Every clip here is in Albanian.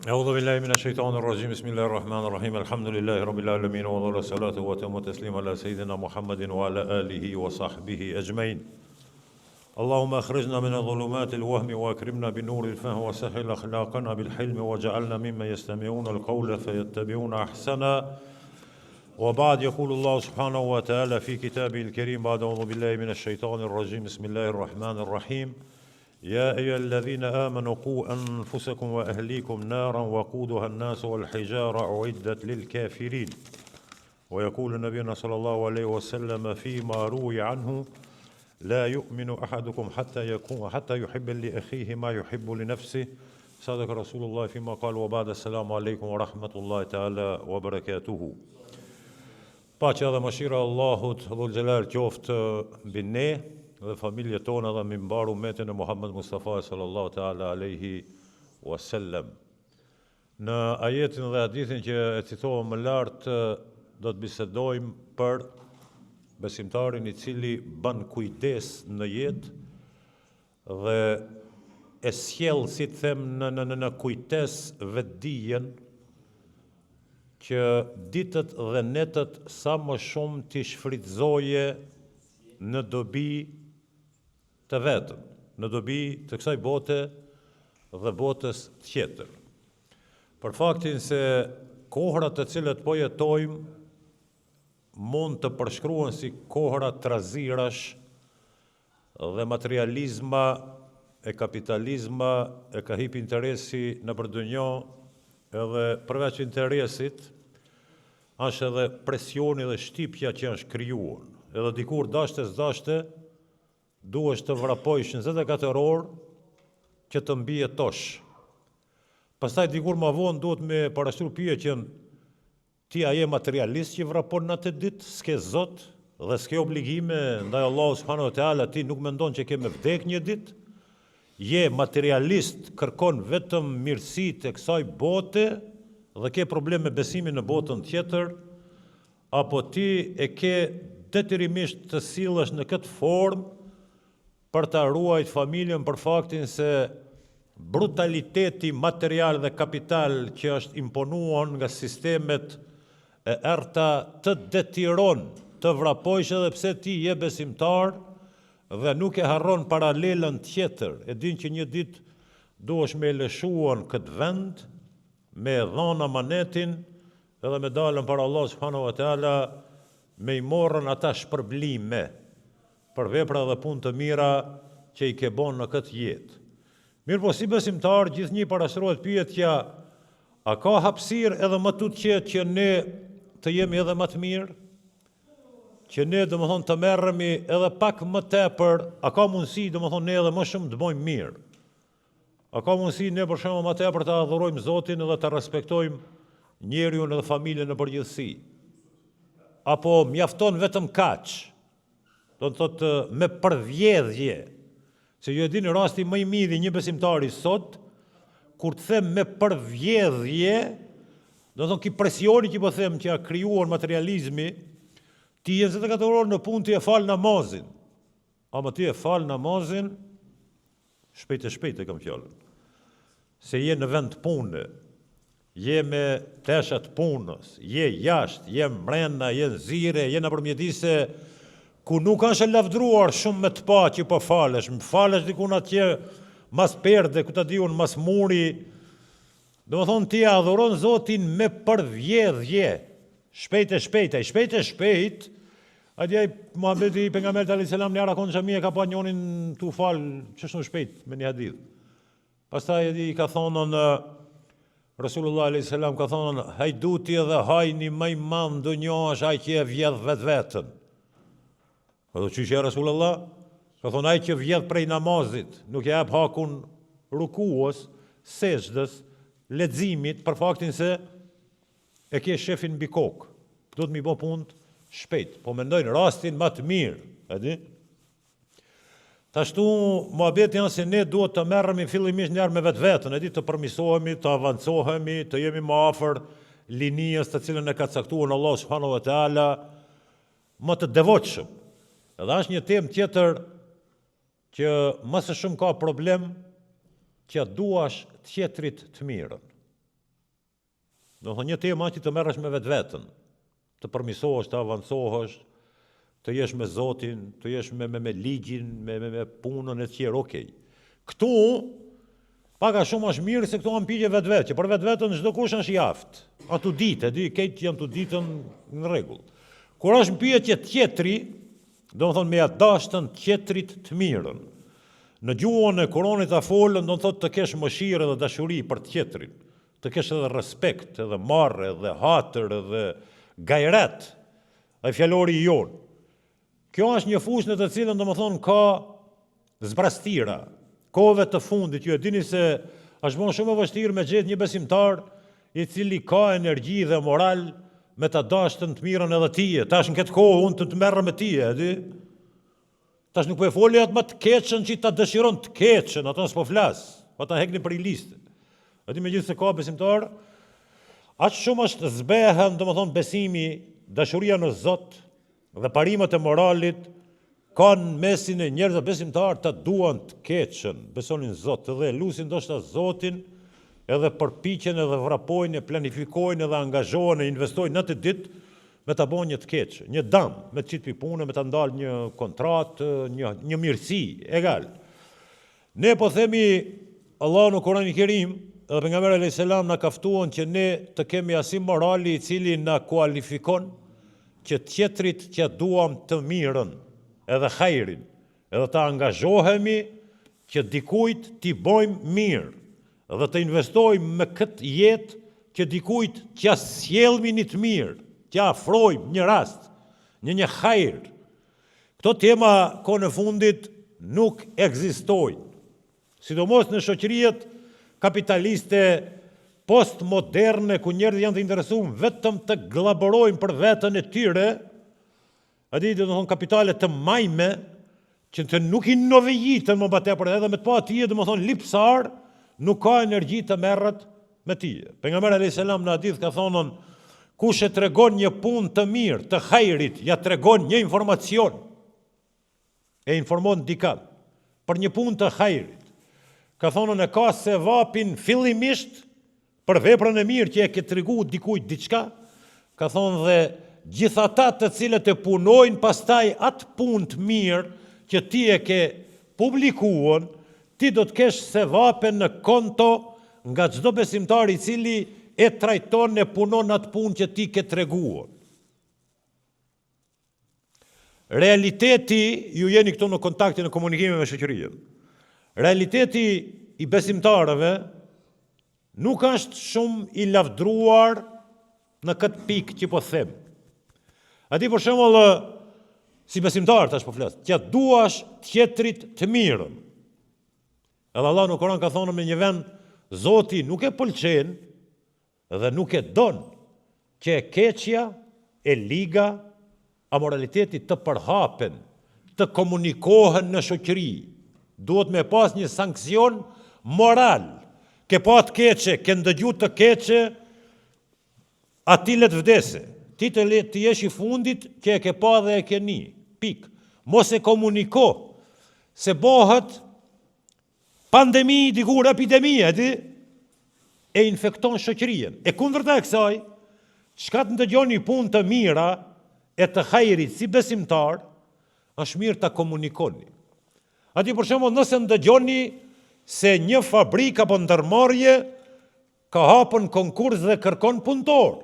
أعوذ بالله من الشيطان الرجيم بسم الله الرحمن الرحيم الحمد لله رب العالمين والصلاة وتم تسليم على سيدنا محمد وعلى آله وصحبه أجمعين اللهم أخرجنا من الظلمات الوهم وأكرمنا بنور الفهم وسهل أخلاقنا بالحلم وجعلنا ممن يستمعون القول فيتبعون أحسنا وبعد يقول الله سبحانه وتعالى في كتابه الكريم بعد أعوذ بالله من الشيطان الرجيم بسم الله الرحمن الرحيم يا أيها الذين آمنوا قوا أنفسكم وأهليكم نارا وقودها الناس والحجارة أعدت للكافرين ويقول نبينا صلى الله عليه وسلم فيما روي عنه لا يؤمن أحدكم حتى يحب لأخيه ما يحب لنفسه صدق رسول الله فيما قال وبعد السلام عليكم ورحمة الله تعالى وبركاته Paqja dhe mëshira Allahut dhul xhelal qoftë mbi ne dhe familjet tona dhe mbi mbar umetin e Muhammed Mustafa sallallahu taala alaihi wasallam. Në ajetin dhe hadithin që e citova më lart do të bisedojmë për besimtarin i cili bën kujdes në jetë dhe e sjell, si të them, në kujdes vetdijen që ditët dhe netët sa më shumë t'i shfrytëzoje në dobi të vetën, në dobi të kësaj bote dhe botës tjetër. Për faktin se kohrat të cilët po jetojmë mund të përshkruhen si kohra trazirash dhe materializma e kapitalizma e ka hip interesi në përdunjo edhe përveç interesit, është edhe presioni dhe shtypja që janë shkryuar. Edhe dikur dashte s'dashte, duhesh të vrapojsh në 24 orë që të mbije tosh. Pastaj dikur ma vonë duhet me parashtru pyetjen, ti a je materialist që vrapon në atë ditë, s'ke zot dhe s'ke obligime ndaj Allahu subhanahu wa taala, ti nuk mendon që ke me vdek një ditë? Je materialist, kërkon vetëm mirësitë e kësaj bote dhe ke problem me besimin në botën tjetër, apo ti e ke detyrimisht të sillesh në këtë formë për ta ruajtur familjen për faktin se brutaliteti material dhe kapital që është imponuar nga sistemet e errta të detyron të vrapojsh edhe pse ti je besimtar dhe nuk e harron paralelën tjetër, e din që një ditë duhesh me lëshuan këtë vend, me dhënë amanetin edhe me dalën para Allah subhanahu wa taala me i morrën ata shpërblime për vepra dhe punë të mira që i ke bën në këtë jetë. Mirë po si besimtar gjithnjë parashtrohet pyetja, a ka hapësirë edhe më të qetë që ne të jemi edhe më të mirë? Që ne domethënë të merremi edhe pak më tepër, a ka mundësi domethënë ne edhe më shumë të bëjmë mirë? A ka mundësi ne për shembull më tepër të adhurojmë Zotin edhe të respektojmë njeriu edhe familjen në përgjithësi? Apo mjafton vetëm kaq? Do të thotë me përvjedhje. Se ju e dini rasti më i mirë i një besimtari sot, kur të them me përvjedhje, do të thonë ki presioni që po them që ka krijuar materializmi, ti je 24 orë në punë, ti e fal namazin. Ama ti e fal namazin, shpejt e kam fjallën. Se je në vend pune, je me teshat punës, je jashtë, je mrena, je në zire, je në përmjedise, ku nuk është e lavdruar shumë me të pa që po falesh, më falesh dikun atje mas perde, ku ta diun mas muri, do më thonë ti adhuron Zotin me përvjedhje, shpejt, Adjaj Muhamedi pejgamberi alayhis salam në arakon xhamia ka pa njonin tu fal çështën shpejt me një hadith. Pastaj i ka thonë Rasulullah alayhis salam ka thonë hajduti dhe hajni më i madh ndonjë është ai që e vjedh vetveten. Po do çish Rasulullah? Ka thonë ai që vjedh prej namazit, nuk e jap hakun rukuos, sejdës, leximit për faktin se e ke shefin mbi kokë. Do të mi bë punë shpejt, po mendojnë rastin më të mirë, e di? Tashtu muhabeti janë se ne duhet të merremi fillimisht njerë me vetveten, e di, të përmisohemi, të avancohemi, të jemi më afër linijës të cilën e ka caktuar Allah subhanahu wa taala, më të devotshëm. Edhe është një temë tjetër që më së shumë ka problem që duash tjetrit të mirën. Do të thonë një tema që të merresh me vetveten, të përmirësohesh, të avancohesh, të jesh me Zotin, të jesh me ligjin, me punën e tjerë, okej. Këtu pak a shumë është mirë se këtu janë pije vetvete, që për vetveten çdo kush është i aftë. Atu ditë, këtë janë të ditën në rregull. Kur është në pyetje tjetri, do të thonë me ja dashtën tjetrit të mirën. Në gjuhën e Kuranit ta folën, do të thotë të kesh mëshirë dhe dashuri për tjetrin, të kesh edhe respekt, edhe marrë, edhe hatër, edhe gajret, ai fjalori i jon. Kjo është një fushë në të cilën domethënë ka zbrastira. Kohëve të fundit, ju e dini se është bën shumë e vështirë me gjetë një besimtar i cili ka energji dhe moral me ta dashtën të mirën edhe tije. Tash në këtë kohë unë të merrem me tije, e di? Tash nuk po e foli atë më të keqën që ta dëshiron të keqën, ato s'po flas, ata heknin për i listë. A di megjithëse ka besimtar, aq shumë është zbehen, domethënë besimi, dashuria në Zot dhe parimet e moralit kanë mesin e njerëzve besimtar të duan të keqën, besonin Zot dhe lusin ndoshta Zotin, edhe përpiqen edhe vrapojnë, planifikojnë edhe angazhohen e investojnë në të ditë me ta bënë një të keqë, një dam, me të qitë pune, me ta ndalë një kontratë, një mirësi, egal. Ne po themi, Allah në Kur'anin e Kerim, edhe pejgamberi alayhis salam na kaftuan që ne të kemi asim morali i cili na kualifikon që tjetrit që duam të mirën, edhe hajrin, edhe të angazhohemi që dikujt t'i bëjmë mirë, dhe të investojmë me këtë jetë që dikujt që sjellmi një të mirë, që afrojmë një rast, një hajr. Këto tema kohën e fundit nuk ekzistojnë, sidomos në shoqëritë kapitaliste postmoderne ku njerëzit janë të interesuar vetëm të glaborojnë për veten e tyre, a di do të thonë kapitale të majme që të nuk i novejitën më tepër edhe me të pa atije do të thonë lipsar, nuk ka energji të merret me tije. Pejgamberi alayhis salam në hadith ka thonën kush e tregon një punë të mirë, të hajrit, ja tregon një informacion. E informon dikën për një punë të hajrit. Ka thonën e ka sevapin fillimisht për veprën e mirë që e ke treguar dikujt diçka, ka thonë dhe gjithata të cilët e punojnë pastaj atë punë të mirë që ti e ke publikuar, ti do të kesh sevapen në konto nga çdo besimtar i cili e trajton e punon atë punë që ti ke treguar. Realiteti, ju jeni këtu në kontaktin e komunikimit me shoqërinë. Realiteti i besimtarëve nuk është shumë i lavdruar në këtë pikë që po them. A di për shembull si besimtar tash po flas, që duash tjetrit të mirën. Edhe Allah në Koran ka thonë me një vend, Zoti nuk e pëlqen dhe nuk e don që e keqja, e liga, amoraliteti të përhapen, të komunikohen në shoqëri. Duhet me pas një sankcion moral. Ke pa të keqe, ke ndëgju të keqe, ati let vdese. Ti të jesh i fundit që e ke pa dhe e ke një. Pik. Mos e komuniko, se bëhet pandemi, dikur epidemi, e infekton shoqërinë. E kundërta e kësaj, çka të ndëgjoni punë të mira e të hajrit si besimtar, është mirë ta komunikoni. Ati për shembull nëse ndëgjoni se një fabrikë apo ndërmarrje ka hapën konkurs dhe kërkon punëtor.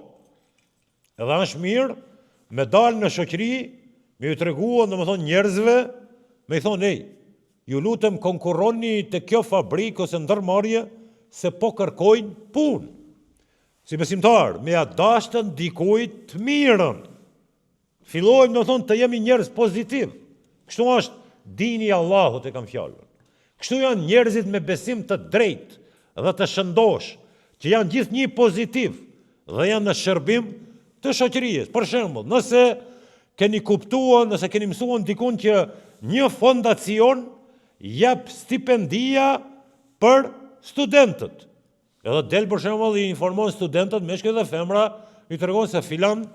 Edhe është mirë me dalë në shoqëri, me ju tregua domethënë njerëzve, me i thonë, ju lutem konkurroni të kjo fabrikë ose ndërmarrje se po kërkojnë punë. Si besimtar, me ja dashtën dikujt të mirën. Fillojmë domethënë të jemi njerëz pozitiv. Kështu është dini i Allahut e kam fjalën. Kështu janë njerëzit me besim të drejtë dhe të shëndosh, që janë gjithnjë pozitiv dhe janë në shërbim të shoqërisë. Për shembull, nëse keni kuptuar, nëse keni mësuar dikun që një fondacion jep stipendia për studentët. Edhe del për shembull i informon studentët, meshkuj dhe femra, i tregon se filan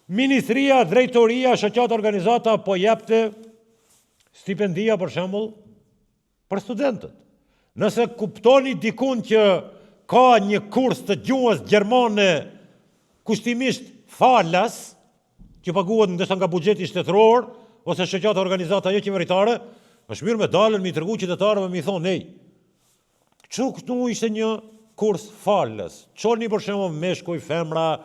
ministria, drejtoria, shoqata, organizata po jepte stipendia për shembull për studentët. Nëse kuptoni dikun që ka një kurs të gjuhës gjermane kushtimisht falas, që paguhet ndoshta nga buxheti shtetëror ose shoqata organizata jo qeveritare, është mirë me dalën mi tregu qytetarëve mi thonë, këtu ishte një kurs falas. Çoni për shembull meshkuj, femra,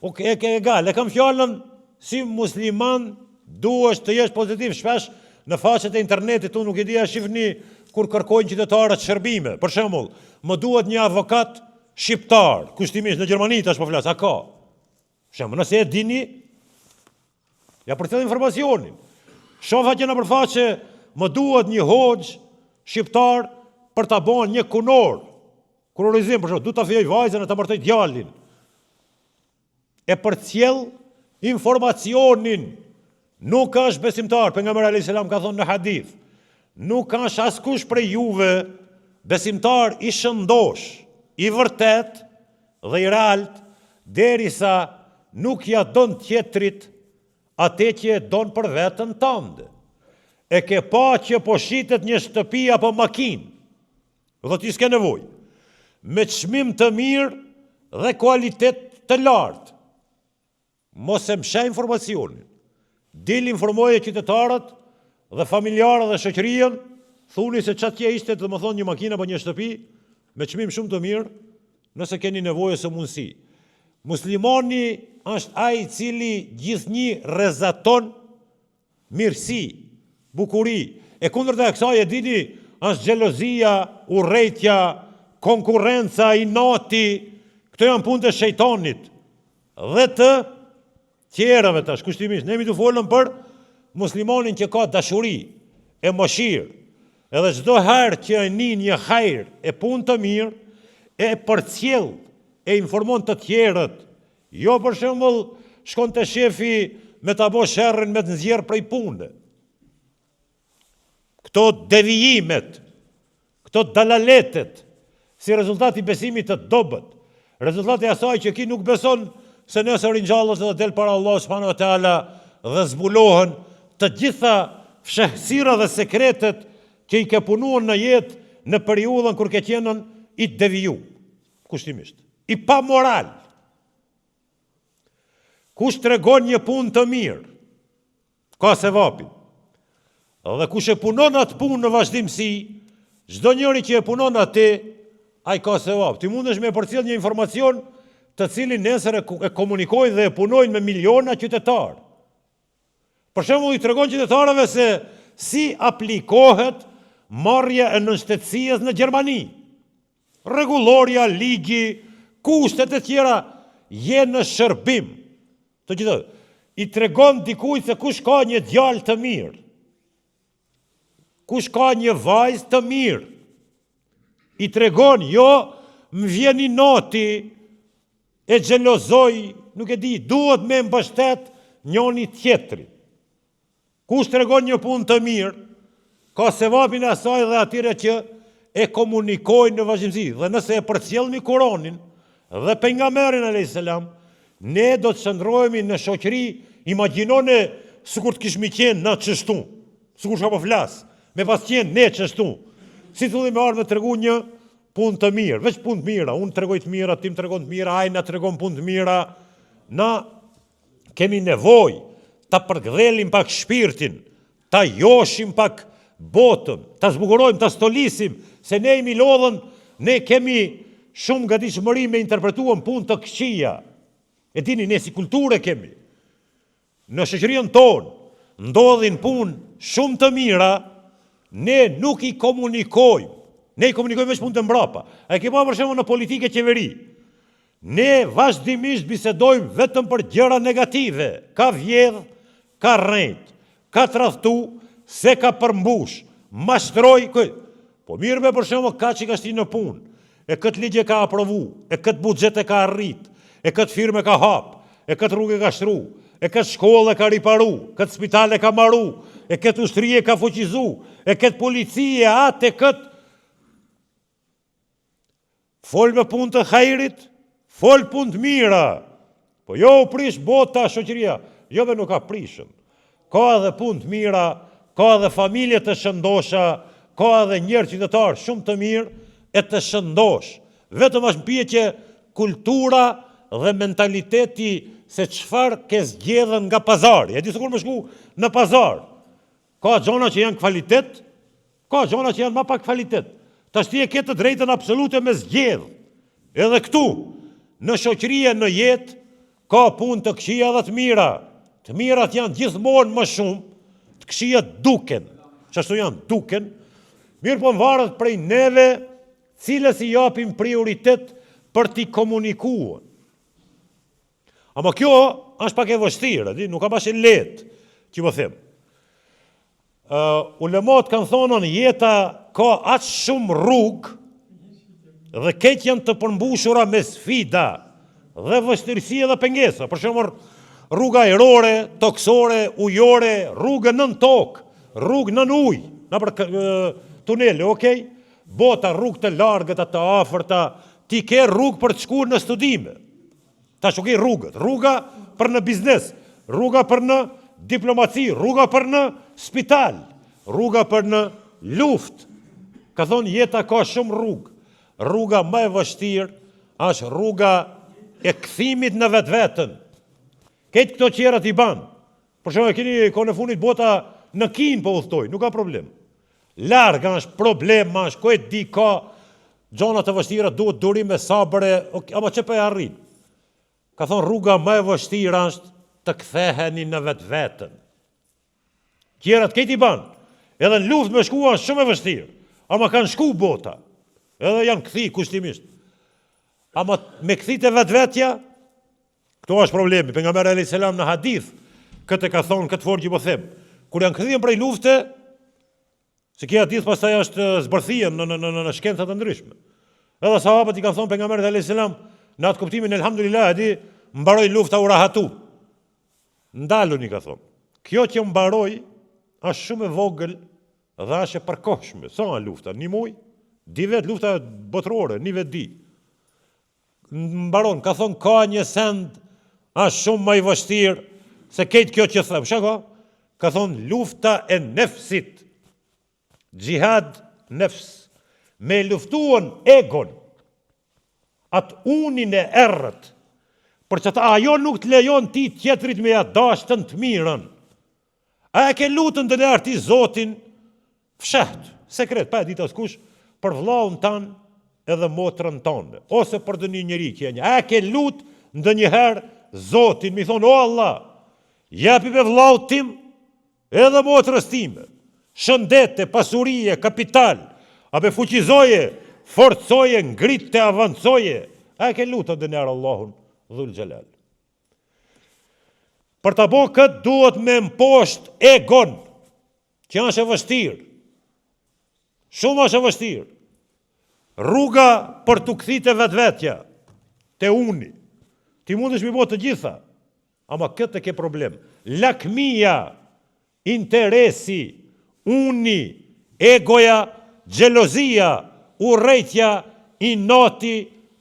e kam fjalën si musliman duhesh të jesh pozitiv. Shpesh në faqet e internetit unë nuk e di a shifni kur kërkojnë qytetarët shërbime. Për shembull, më duhet një avokat shqiptar, kushtimisht në Gjermani tash po flas, a ka? Për shembull, nëse e dini, ja përcjell informacionin. Shofa që në përfaqe më duhet një hoxh shqiptar për ta bën një kurorizim, për shembull, du ta fijoj vajzën e ta martoj djalin. E përcjell informacionin. Nuk është besimtar, pejgamberi alayhis salam ka thonë në hadith, nuk është askush prej juve besimtar i shëndosh, i vërtet dhe i realt, derisa nuk ja don tjetrit atë që e don për veten tënde. E ke pa që po shitet një shtëpi apo makinë, dhe ti s'ke nevojë, me çmim të mirë dhe kualitet të lartë. Mos e mshe informacionin. Dil informoje qytetarët dhe familjarët dhe shoqërinë, thuni se ç'atje ishte, dhe më thonë një makinë apo një shtëpi me çmim shumë të mirë, nëse keni nevojë së mundësi. Muslimani është ai i cili gjithnjë rrezaton mirësi, bukuri. E kundërta e kësaj e dini është xhelozia, urrejtja, konkurrenca, inati. Këto janë punë të shejtanit dhe të tjerave tash, kushtimisht. Ne jemi të folëm për muslimanin që ka dashuri, e mëshirë, edhe çdo herë që e nin një hajër, e punë të mirë, e përcjell, e informon të tjerët. Jo për shembull shkon te shefi me ta bë sherrin me të nxjerr prej pune. Këto devijimet, këto dalaletet, si rezultati besimit të dobët, rezultati asaj që ki nuk beson se nëse ringjallës dhe del para Allah subhanahu wa taala dhe zbulohen të gjitha fshehësira dhe sekretet që i ke punuar në jetë në periudhën kur ke qenë i deviju, kushtimisht, i pa moral. Kush tregon një punë të mirë, ka sevapin. Dhe kush e punon atë punë në vazhdimsi, çdo njeri që e punon atë, ai ka sevap. Ti mundesh me përcjell një informacion të cilin nesër e komunikojnë dhe e punojnë me miliona qytetarë. Për shembull, i tregon qytetarëve se si aplikohet marrja e nënshtetësisë në Gjermani. Rregulloria, ligji, kushtet e tjera jenë në shërbim. Të gjithë, i tregon dikujt se kush ka një djalë të mirë, kush ka një vajzë të mirë. I tregon, jo, më vjen i noti, e xhelozoj, nuk e di, duhet me mbështet njëri tjetrin. Kush tregon një punë të mirë, ka sevapin e asaj dhe atyre që e komunikojnë në vazhdimsi. Dhe nëse e përcjellni Kur'anin dhe pejgamberin alayhis salam, ne do të shndrohemi në shoqëri, imagjinone sikur të kishmi qenë na çështu, sikur s'ka po flas, me pas qenë ne çështu. Si thulli me ardhmë tregu një punë të mirë, veç punë të mira, unë tregoj të mira, ti më tregon të mira, ai na tregon punë të mira. Na kemi nevojë ta përgdhelim pak shpirtin, ta joshim pak botën, ta zbukurojmë, ta stolisim, se ne jemi lodhën, ne kemi shumë gatishmëri me interpretuar punë të këqija. E dini, ne si kulturë kemi. Në shoqërinë tonë ndodhin punë shumë të mira, ne nuk i komunikojmë. Ne i komunikojmë veç punë të mbrapa. A ke pa për shembull në politikë qeveri? Ne vazhdimisht bisedojmë vetëm për gjëra negative. Ka vjedh, ka rrejt, ka tradhtu, se ka përmbush, mashtroj. Po mirë me për shembull ka që ka shti në punë. E këtë ligje ka aprovu, e këtë buxhet e ka arrit, e këtë firmë ka hap, e këtë rrugë ka shtru, e këtë shkollë ka riparu, këtë spitale ka maru, e këtë ushtrije ka fuqizu, e këtë policie, atë e këtë. Fol me punë të hajrit, fol punë të mira. Po jo u prish bota, shoqëria, jo dhe nuk ka prishën. Ka edhe punë të mira, ka edhe familje të shëndosha, ka edhe njerëz qytetar shumë të mirë e të shëndosh. Vetëm është mbietje kultura dhe mentaliteti se çfarë ke zgjedhën nga pazari. E di se kur më shku në pazar, ka gjona që janë kvalitet, ka gjona që janë ma pak kvalitet. Tash ti e ke të drejtën absolute me zgjedh. Edhe këtu, në shoqëria, në jetë, ka punë të këqija dhe të mira. Të mirat janë gjithmonë më shumë, të këqija duken. Çashtu janë duken. Mirë po varet prej neve, cilës i japim prioritet për t'i komunikuar. Ama kjo është pak e vështirë, nuk ka bash e lehtë, që më them. Ulemat kanë thonë jeta ka aq shumë rrugë dhe këtë janë të përmbushura me sfida dhe vështirësi dhe pengesa. Për shembull, rruga ajrore, toksore, ujore, rrugë nën tokë, rrugë nën ujë, nëpër tunele, okay? Bota, rrugë të largëta, të afërta, ti ke rrugë për të shkuar në studime. Tash okay, rruga për në biznes, rruga për në diplomaci, rruga për në spital, rruga për në luftë. Ka thonë jeta ka shumë rrugë. Rruga më e vështirë është rruga e kthimit në vetveten. Këtë këto qerat i banë. Për shembull, keni kohën e fundit bota në Kinë po udhtoi, nuk ka problem. Larg është problem, është ku e di ka gjona të vështira, duhet durim me sabër, ama ç'po e arrin. Ka thonë rruga më e vështirë është të ktheheni në vetveten. Qerat këtë i banë. Edhe në luftë me shkua është shumë e vështirë, ama kanë shku bota. Edhe janë kthi kushtimisht. Ama me kthit e vetvetja, këto është problemi. Pejgamberi alayhis salam në hadith këtë ka thonë, këtë fortë që po them. Kur janë kthyer prej lufte, se kjo hadith pastaj është zbërthyer në shkenca të ndryshme. Edhe sahabët i kanë thonë pejgamberit alayhis salam, në atë kuptimin elhamdulillah, mbaroi lufta u rahatu. Ndaluni, ka thonë. Kjo që mbaroi është shumë e vogël dhe është e përkohshme. Sa lufta, 1 muaj, 2 vet lufta botërore, 1 vet di. Mbaron, ka thonë ka një send është shumë më i vështirë se këtë kjo që them. Shaka, ka thonë lufta e nefsit. Gjihad nefs. Me luftuan egon, atë unin e errët, për që ajo nuk të lejon ti tjetrit me ja dashtën të mirën. A e ke lutën të nërë ti Zotin, fshet, sekret, pa e ditë askush, për vllaun tanë edhe motrën tonë, ose për dë një njëri kjenja. A e ke lutë ndë njëherë Zotin, mi thonë, o Allah, japi me vllaut tim edhe motrës time, shëndete, pasurije, kapital, abe fuqizoje, forcoje, ngritte, avancoje. A e ke lutë ndë njërë Allahun, dhul gjelal. Për të bo këtë duhet me mposht egon, që është e vështirë. Shumë është e vështirë. Rruga për të kthit e vetvetja, te uni. Ti mundesh mi bo të gjitha, ama këtë ke problem. Lakmia, interesi, uni, egoja, gjelozia, urrejtja, inati,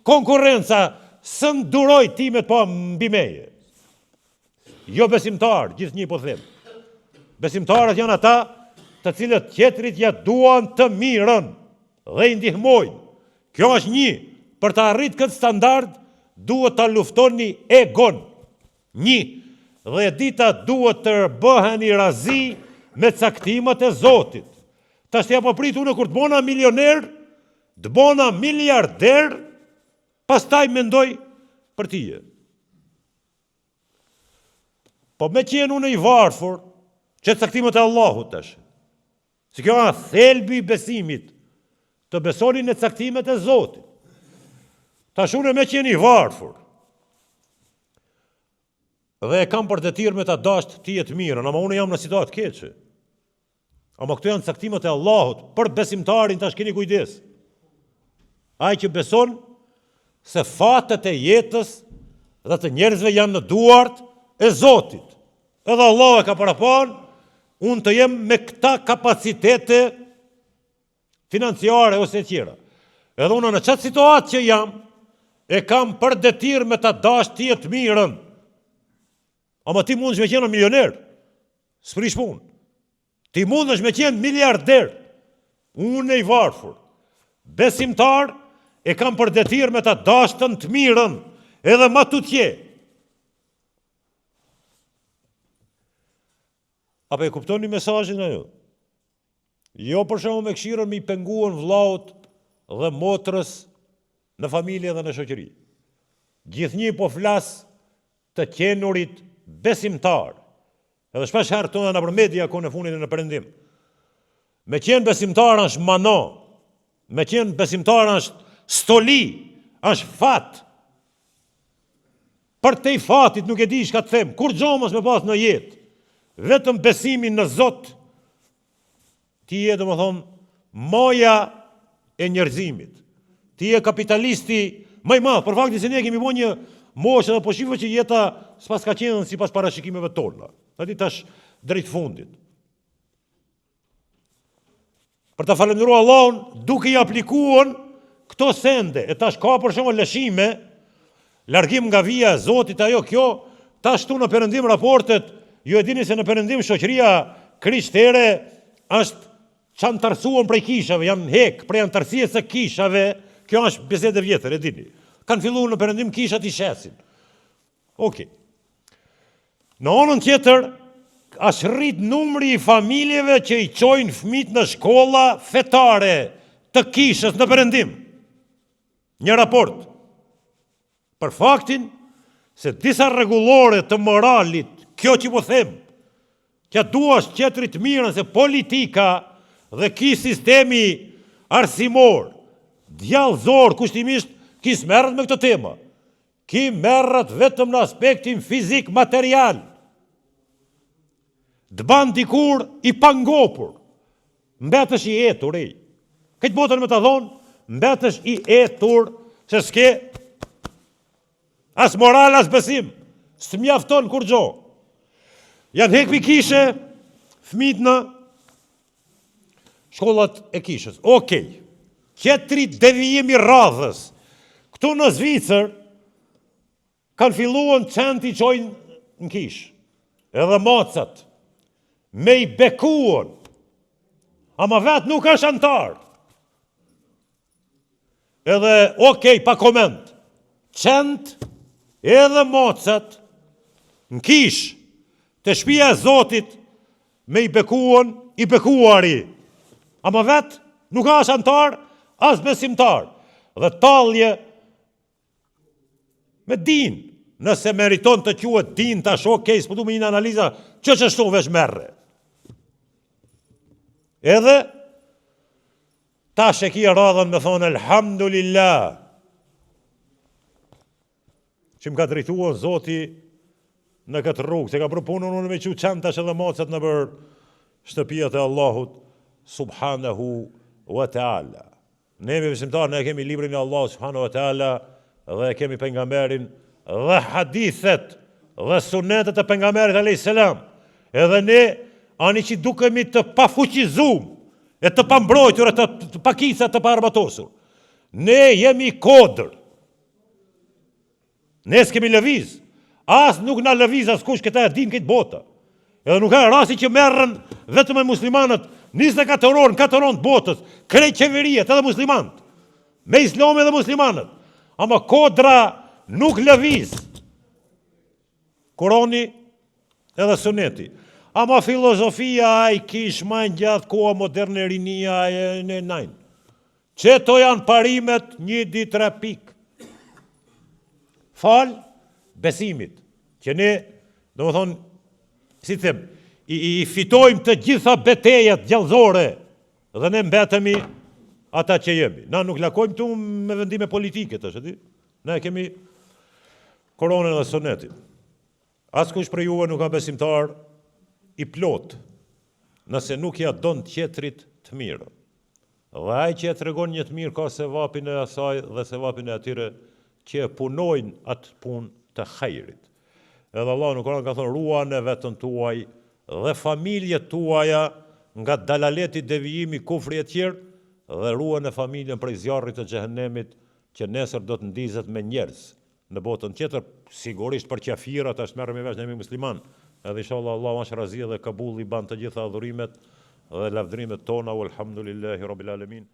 konkurenca, së nduroj timet po mbi meje. Jo besimtar, gjithë një po them. Besimtarët janë ata të cilët tjetrit ja duan të mirën dhe i ndihmojnë. Kjo është një, për të arrit këtë standard, duhet të luftoni egon. Një, dhe dita duhet të bëheni razi me caktimet e Zotit. Ta shtja po pritu në kur të bona milioner, të bona miliarder, pastaj mendoj për tije. Po me qenë unë i varfur, që caktimet e Allahut tash. Se kjo është thelbi i besimit, të besoni në caktimet e Zotit. Tash unë me qenë i varfur. Dhe e kam për detyrë me ta dasht ti e të mirën, ama unë jam në situatë keqe. Ama këto janë caktimet e Allahut, për besimtarin tash keni kujdes. Ai që beson se fatet e jetës dhe të njerëzve janë në duart e Zotit. Edhe Allah e ka parapan, unë të jem me këta kapacitete financiare ose tjera. Edhe unë në qatë situatë që jam, e kam për detyrë me ta dash ti e të mirën. Ama ti mund është me qenë milioner, s'prish punë. Ti mund është me qenë miliarder, unë e i varfur. Besimtar e kam për detyr me ta dashtën të mirën, edhe ma tutje. Apo e kuptoni mesazhin ajo? Jo për shembull me këshirën me i penguën vllaut dhe motrës në familje dhe në shoqëri. Gjithnjë po flas të qenurit besimtar. Edhe shpesh herë tonë në përmedia ku në fundin në perëndim. Me qenë besimtar është mano, me qenë besimtar është stoli, është fat. Për te i fatit nuk e di çka të them, kur gjomës me pas në jetë, vetëm besimin në Zot, ti je domethënë moja e njerëzimit. Ti je kapitalisti më i madh, për faktin se ne kemi bën një moshë dhe po shifoj që jeta s'pas ka qenë sipas parashikimeve tona. Tani tash drejt fundit. Për të falendëruar Allahun, duke i aplikuar këto sende, e tash ka për shembull lëshime, largim nga vija e Zotit, ajo kjo, tash tu në perëndim raportet, ju e dini se në perëndim shoqëria krishtere është çantarsuar prej kishave, janë hek prej antarësisë së kishave, kjo është bisedë e vjetër, e dini. Kanë filluar në perëndim kishat i shesin. Okej. Në anën tjetër, është rrit numri i familjeve që i çojnë fëmijët në shkolla fetare të kishës në perëndim. Një raport. Për faktin se disa rregullore të moralit, kjo që po them, që duash qetrit mirën se politika dhe ki sistemi arsimor, djallëzor, kushtimisht, ki s'merret me këtë tema. Ki merret vetëm në aspektin fizik material. Të ban dikur i pangopur. Mbetesh i etur, ej. Këtë botën me të thonë, mbetesh i etur, se s'ke as moral, as besim. S'mjafton kur gjo. Janë hekpi kishe, fëmijët në shkollat e kishës. Okej. Qetri devijimi radhës. Këtu në Zvicër, kanë filluar qenë t'i qojnë në kishë. Edhe macat. Me i bekuon. Ama vetë nuk është antar. Edhe, okej, pa koment. Qend edhe macat në kishë të shtëpia e Zotit me i bekuon, i bekuari. Ama vetë nuk është antar, as besimtar. Dhe talje me din. Nëse meriton të quhet din tash, okej, s'po du me një analiza, që shtu vesh merre. Edhe tash e kia radhën me thonë elhamdulillah. Që më ka drejtuar Zoti në këtë rrugë, se ka bërë punën unë me që qenë tash edhe macat në bërë shtëpijat e Allahut subhanahu wa ta'ala. Ne me besimtar, ne kemi librin e Allahut subhanahu wa ta'ala dhe kemi pejgamberin dhe hadithet dhe sunetet e pejgamberit alayhis salam. Edhe ne ani që dukemi të pafuqizum, e të pambrojtur, e të pakisa, të paarmatosur. Ne jemi kodër. Ne s'kemi lëviz. As nuk na lëviz as kush, këta e din këtë bota. Edhe nuk ka rasti që merren vetëm e muslimanët 24 orë, 4 orë të botës, krejt qeveriet edhe muslimanët. Me islami edhe muslimanët. Ama kodra nuk lëviz. Kurani edhe suneti. Ama filozofia ai kish ma në gjatë koha moderne rinia e në najnë. Qeto janë parimet 1, 2, 3 pik. Fal besimit. Që ne, do më thonë, si them, i fitojmë të gjitha betejat gjallëzore dhe ne mbetemi ata që jemi. Na nuk lakojmë tu me vendime politike të shëti. Ne kemi Koranën dhe sunetin. Askush për juve nuk ka besimtar i plot, nëse nuk ja don tjetrit të mirë. Dhe ai që e tregon një të mirë ka sevapin e asaj dhe sevapin e atyre që punojnë atë punë të hajrit. Edhe Allah në Koran ka thonë, ruane vetën tuaj dhe familjet tuaja nga dalaleti, devijimi, kufri e tjerë, dhe ruane familjen prej zjarrit të xhehenemit që nesër do të ndizet me njerëz. Në botën tjetër, sigurisht për qafirat, është merrem i vesh në jemi musliman. Edhe inshallah Allah është razi dhe kabul i ban të gjitha adhurimet dhe lavdrimet tona, walhamdulillahi rabbil alamin.